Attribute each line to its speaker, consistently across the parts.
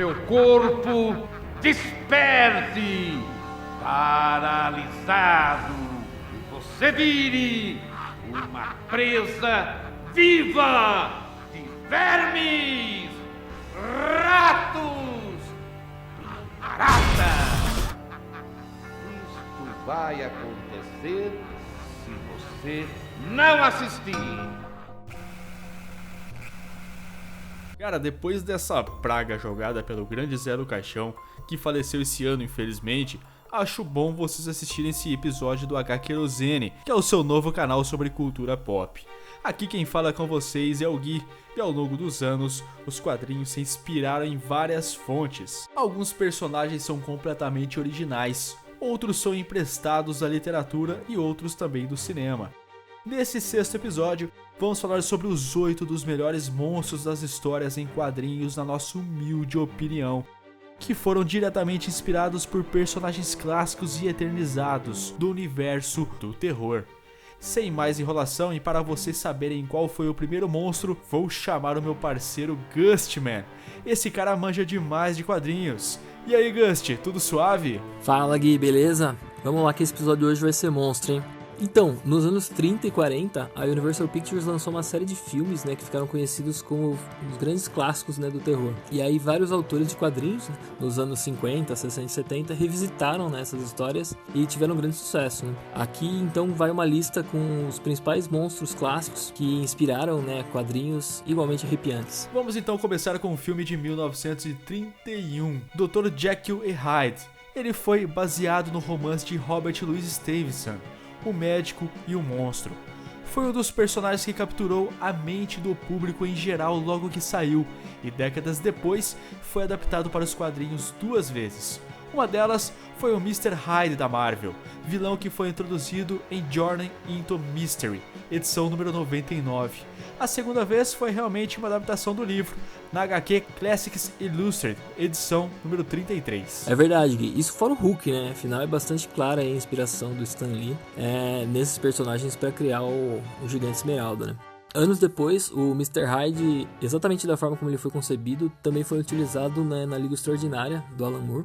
Speaker 1: seu corpo desperte, paralisado, e você vire uma presa viva de vermes, ratos e baratas. Isto vai acontecer se você não assistir.
Speaker 2: Cara, depois dessa praga jogada pelo grande Zé do Caixão, que faleceu esse ano infelizmente, acho bom vocês assistirem esse episódio do H Querosene, que é o seu novo canal sobre cultura pop. Aqui quem fala com vocês é o Gui, e ao longo dos anos, os quadrinhos se inspiraram em várias fontes. Alguns personagens são completamente originais, outros são emprestados da literatura e outros também do cinema. Nesse sexto episódio, vamos falar sobre os 8 dos melhores monstros das histórias em quadrinhos na nossa humilde opinião, que foram diretamente inspirados por personagens clássicos e eternizados do universo do terror. Sem mais enrolação, e para vocês saberem qual foi o primeiro monstro, vou chamar o meu parceiro Gustman. Esse cara manja demais de quadrinhos. E aí, Gust, tudo suave?
Speaker 3: Fala, Gui, beleza? Vamos lá que esse episódio de hoje vai ser monstro, hein? Então, nos anos 30 e 40, a Universal Pictures lançou uma série de filmes, né, que ficaram conhecidos como os grandes clássicos, né, do terror. E aí vários autores de quadrinhos, né, nos anos 50, 60 e 70, revisitaram, né, essas histórias e tiveram grande sucesso, né? Aqui, então, vai uma lista com os principais monstros clássicos que inspiraram, né, quadrinhos igualmente arrepiantes.
Speaker 2: Vamos então começar com o filme de 1931, Dr. Jekyll e Hyde. Ele foi baseado no romance de Robert Louis Stevenson, O Médico e o Monstro. Foi um dos personagens que capturou a mente do público em geral logo que saiu, e décadas depois foi adaptado para os quadrinhos 2 vezes. Uma delas foi o Mr. Hyde da Marvel, vilão que foi introduzido em Journey into Mystery, edição número 99. A segunda vez foi realmente uma adaptação do livro, na HQ Classics Illustrated, edição número 33.
Speaker 3: É verdade, Gui. Isso fora o Hulk, né? Afinal, é bastante clara a inspiração do Stan Lee nesses personagens para criar o Gigante Esmeralda, né? Anos depois, o Mr. Hyde, exatamente da forma como ele foi concebido, também foi utilizado, né, na Liga Extraordinária, do Alan Moore,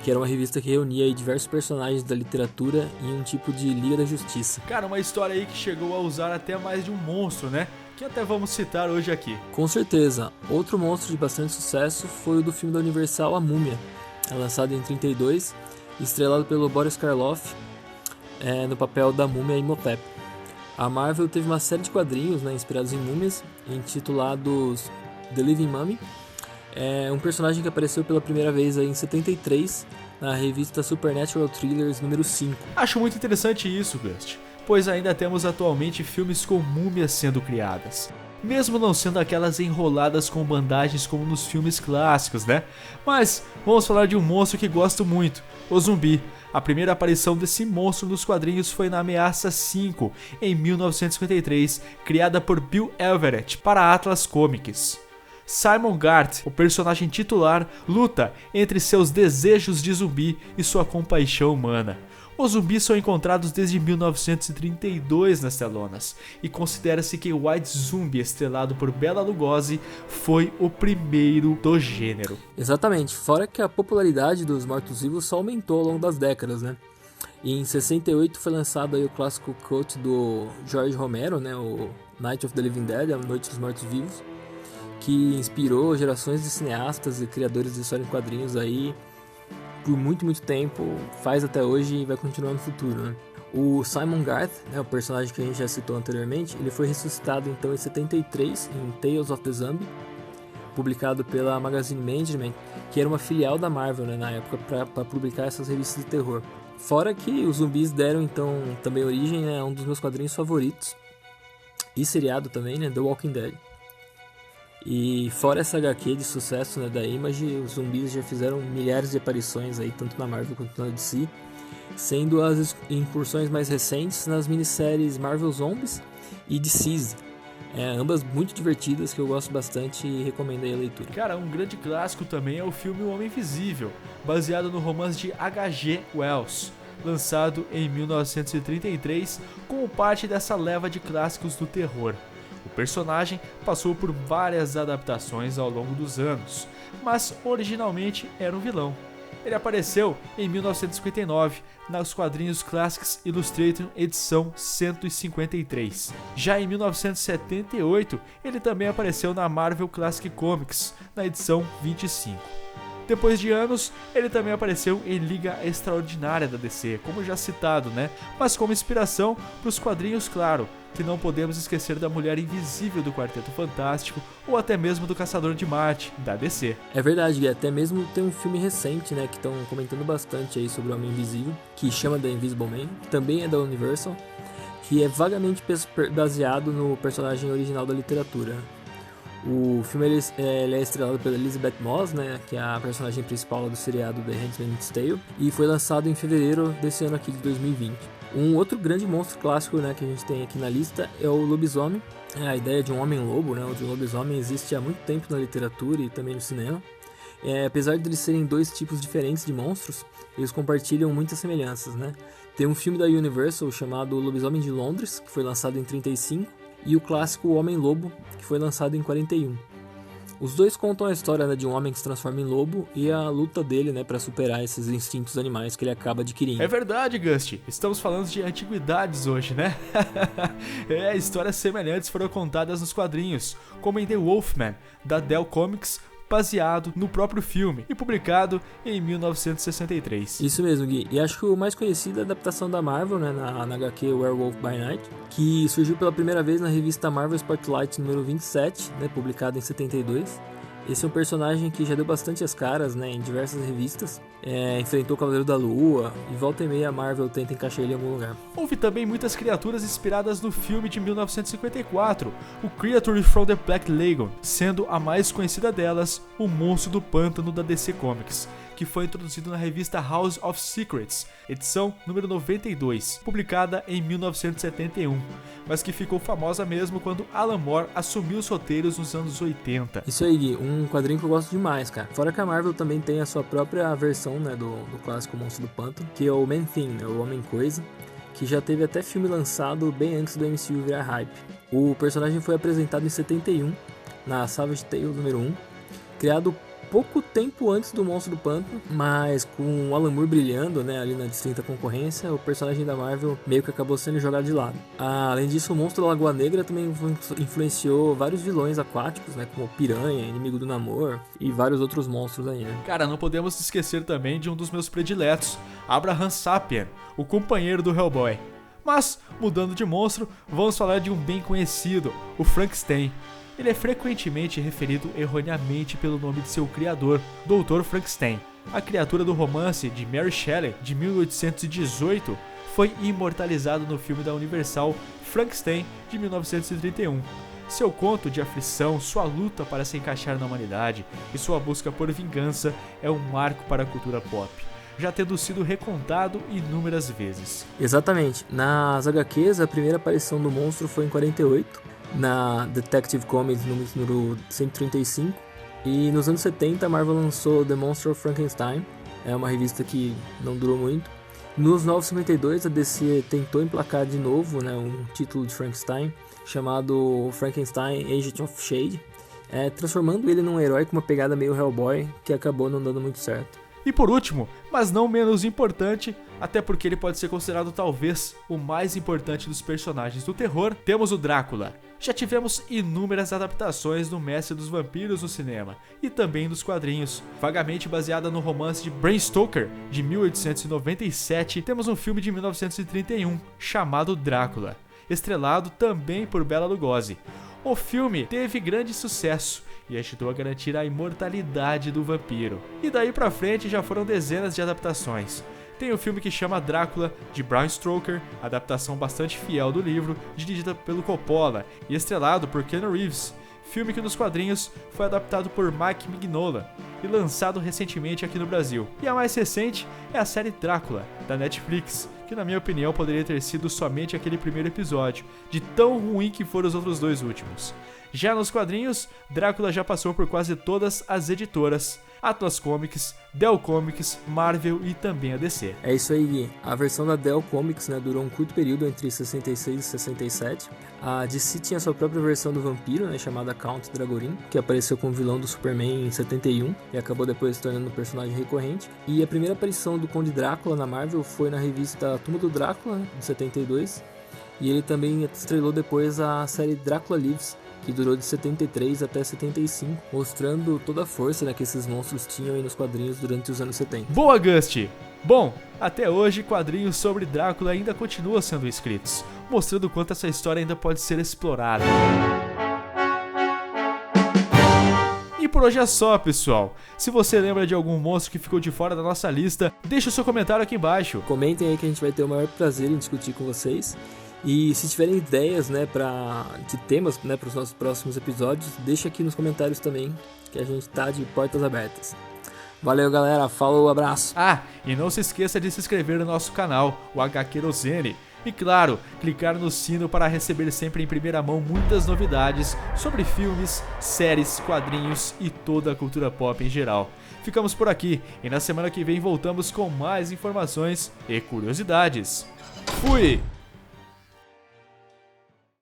Speaker 3: que era uma revista que reunia aí diversos personagens da literatura em um tipo de Liga da Justiça.
Speaker 2: Cara, uma história aí que chegou a usar até mais de um monstro, né? Que até vamos citar hoje aqui.
Speaker 3: Com certeza. Outro monstro de bastante sucesso foi o do filme da Universal, A Múmia, lançado em 32, estrelado pelo Boris Karloff, no papel da Múmia Imhotep. A Marvel teve uma série de quadrinhos, né, inspirados em múmias, intitulados The Living Mummy. É um personagem que apareceu pela primeira vez aí em 73, na revista Supernatural Thrillers número 5.
Speaker 2: Acho muito interessante isso, Gust, pois ainda temos atualmente filmes com múmias sendo criadas, mesmo não sendo aquelas enroladas com bandagens como nos filmes clássicos, né? Mas vamos falar de um monstro que gosto muito, o zumbi. A primeira aparição desse monstro nos quadrinhos foi na Ameaça 5, em 1953, criada por Bill Everett para Atlas Comics. Simon Gart, o personagem titular, luta entre seus desejos de zumbi e sua compaixão humana. Os zumbis são encontrados desde 1932 nas telonas, e considera-se que White Zombie, estrelado por Bela Lugosi, foi o primeiro do gênero.
Speaker 3: Exatamente, fora que a popularidade dos mortos-vivos só aumentou ao longo das décadas, né? E em 68 foi lançado aí o clássico cult do George Romero, né? O Night of the Living Dead, A Noite dos Mortos-Vivos, que inspirou gerações de cineastas e criadores de história em quadrinhos aí por muito, muito tempo, faz até hoje e vai continuar no futuro, né? O Simon Garth, né, o personagem que a gente já citou anteriormente, ele foi ressuscitado então em 73 em Tales of the Zombie, publicado pela Magazine Management, que era uma filial da Marvel, né, na época, para publicar essas revistas de terror. Fora que os zumbis deram então também origem, né, a um dos meus quadrinhos favoritos, e seriado também, né, The Walking Dead. E fora essa HQ de sucesso, né, da Image, os zumbis já fizeram milhares de aparições aí, tanto na Marvel quanto na DC, sendo as incursões mais recentes nas minisséries Marvel Zombies e Deceased, ambas muito divertidas, que eu gosto bastante e recomendo aí a leitura.
Speaker 2: Cara, um grande clássico também é o filme O Homem Invisível, baseado no romance de H.G. Wells, lançado em 1933 como parte dessa leva de clássicos do terror. O personagem passou por várias adaptações ao longo dos anos, mas originalmente era um vilão. Ele apareceu em 1959 nos quadrinhos Classics Illustrated edição 153. Já em 1978, ele também apareceu na Marvel Classic Comics, na edição 25. Depois de anos, ele também apareceu em Liga Extraordinária da DC, como já citado, né? Mas como inspiração para os quadrinhos, claro, que não podemos esquecer da Mulher Invisível do Quarteto Fantástico, ou até mesmo do Caçador de Marte, da DC.
Speaker 3: É verdade, Gui, até mesmo tem um filme recente, né, que estão comentando bastante aí sobre o Homem Invisível, que chama The Invisible Man, também é da Universal, que é vagamente baseado no personagem original da literatura. O filme ele é estrelado pela Elizabeth Moss, né, que é a personagem principal do seriado The Handmaid's Tale, e foi lançado em fevereiro desse ano aqui de 2020. Um outro grande monstro clássico, né, que a gente tem aqui na lista é o lobisomem. A ideia de um homem-lobo, né, de um lobisomem, existe há muito tempo na literatura e também no cinema. Apesar de eles serem dois tipos diferentes de monstros, eles compartilham muitas semelhanças, né? Tem um filme da Universal chamado Lobisomem de Londres, que foi lançado em 35, e o clássico O Homem-Lobo, que foi lançado em 41. Os dois contam a história, né, de um homem que se transforma em lobo e a luta dele, né, para superar esses instintos animais que ele acaba adquirindo.
Speaker 2: É verdade, Gust. Estamos falando de antiguidades hoje, né? Histórias semelhantes foram contadas nos quadrinhos, como em The Wolfman, da Dell Comics, baseado no próprio filme e publicado em 1963.
Speaker 3: Isso mesmo, Gui. E acho que o mais conhecido é a adaptação da Marvel, né, na HQ Werewolf by Night, que surgiu pela primeira vez na revista Marvel Spotlight número 27, né, publicada em 72. Esse é um personagem que já deu bastante as caras, né, em diversas revistas. Enfrentou o Cavaleiro da Lua e volta e meia a Marvel tenta encaixar ele em algum lugar.
Speaker 2: Houve também muitas criaturas inspiradas no filme de 1954, o Creature from the Black Lagoon, sendo a mais conhecida delas o Monstro do Pântano da DC Comics, que foi introduzido na revista House of Secrets, edição número 92, publicada em 1971, mas que ficou famosa mesmo quando Alan Moore assumiu os roteiros nos anos 80.
Speaker 3: Isso aí, Gui, um quadrinho que eu gosto demais, cara. Fora que a Marvel também tem a sua própria versão, né, do clássico Monstro do Pântano, que é o Man-Thing, né, o Homem-Coisa, que já teve até filme lançado bem antes do MCU virar hype. O personagem foi apresentado em 71, na Savage Tale número 1, criado pouco tempo antes do Monstro do Pântano, mas com o Alan Moore brilhando, né, ali na distinta concorrência, o personagem da Marvel meio que acabou sendo jogado de lado. Além disso, o Monstro da Lagoa Negra também influenciou vários vilões aquáticos, né, como o Piranha, inimigo do Namor, e vários outros monstros aí, né?
Speaker 2: Cara, não podemos esquecer também de um dos meus prediletos, Abraham Sapien, o companheiro do Hellboy. Mas, mudando de monstro, vamos falar de um bem conhecido, o Frankenstein. Ele é frequentemente referido erroneamente pelo nome de seu criador, Dr. Frankenstein. A criatura do romance de Mary Shelley, de 1818, foi imortalizado no filme da Universal Frankenstein, de 1931. Seu conto de aflição, sua luta para se encaixar na humanidade e sua busca por vingança é um marco para a cultura pop, já tendo sido recontado inúmeras vezes.
Speaker 3: Exatamente. Nas HQs, a primeira aparição do monstro foi em 48, na Detective Comics número 135, e nos anos 70 a Marvel lançou The Monster of Frankenstein, é uma revista que não durou muito. Nos 952 a DC tentou emplacar de novo, né, um título de Frankenstein chamado Frankenstein Agent of Shade, transformando ele num herói com uma pegada meio Hellboy, que acabou não dando muito certo.
Speaker 2: E por último, mas não menos importante, até porque ele pode ser considerado talvez o mais importante dos personagens do terror, temos o Drácula. Já tivemos inúmeras adaptações do Mestre dos Vampiros no cinema, e também nos quadrinhos. Vagamente baseada no romance de Bram Stoker, de 1897, temos um filme de 1931, chamado Drácula, estrelado também por Bela Lugosi. O filme teve grande sucesso e ajudou a garantir a imortalidade do vampiro. E daí pra frente já foram dezenas de adaptações. Tem o filme que chama Drácula, de Bram Stoker, adaptação bastante fiel do livro, dirigida pelo Coppola e estrelado por Keanu Reeves. Filme que nos quadrinhos foi adaptado por Mike Mignola e lançado recentemente aqui no Brasil. E a mais recente é a série Drácula, da Netflix, que na minha opinião poderia ter sido somente aquele primeiro episódio, de tão ruim que foram os outros dois últimos. Já nos quadrinhos, Drácula já passou por quase todas as editoras, Atlas Comics, Dell Comics, Marvel e também a DC.
Speaker 3: É isso aí, Gui. A versão da Dell Comics, né, durou um curto período entre 66 e 67. A DC tinha sua própria versão do vampiro, né, chamada Count Dragorin, que apareceu como vilão do Superman em 71 e acabou depois se tornando um personagem recorrente. E a primeira aparição do Conde Drácula na Marvel foi na revista Tumba do Drácula, né, de 72. E ele também estrelou depois a série Drácula Lives, que durou de 73 até 75, mostrando toda a força, né, que esses monstros tinham aí nos quadrinhos durante os anos 70.
Speaker 2: Boa, Gust! Bom, até hoje quadrinhos sobre Drácula ainda continuam sendo escritos, mostrando o quanto essa história ainda pode ser explorada. E por hoje é só, pessoal. Se você lembra de algum monstro que ficou de fora da nossa lista, deixa o seu comentário aqui embaixo.
Speaker 3: Comentem aí que a gente vai ter o maior prazer em discutir com vocês. E se tiverem ideias, né, de temas, né, para os nossos próximos episódios, deixa aqui nos comentários também, que a gente tá de portas abertas. Valeu, galera. Falou, abraço.
Speaker 2: Ah, e não se esqueça de se inscrever no nosso canal, o HQerosene. E claro, clicar no sino para receber sempre em primeira mão muitas novidades sobre filmes, séries, quadrinhos e toda a cultura pop em geral. Ficamos por aqui e na semana que vem voltamos com mais informações e curiosidades. Fui!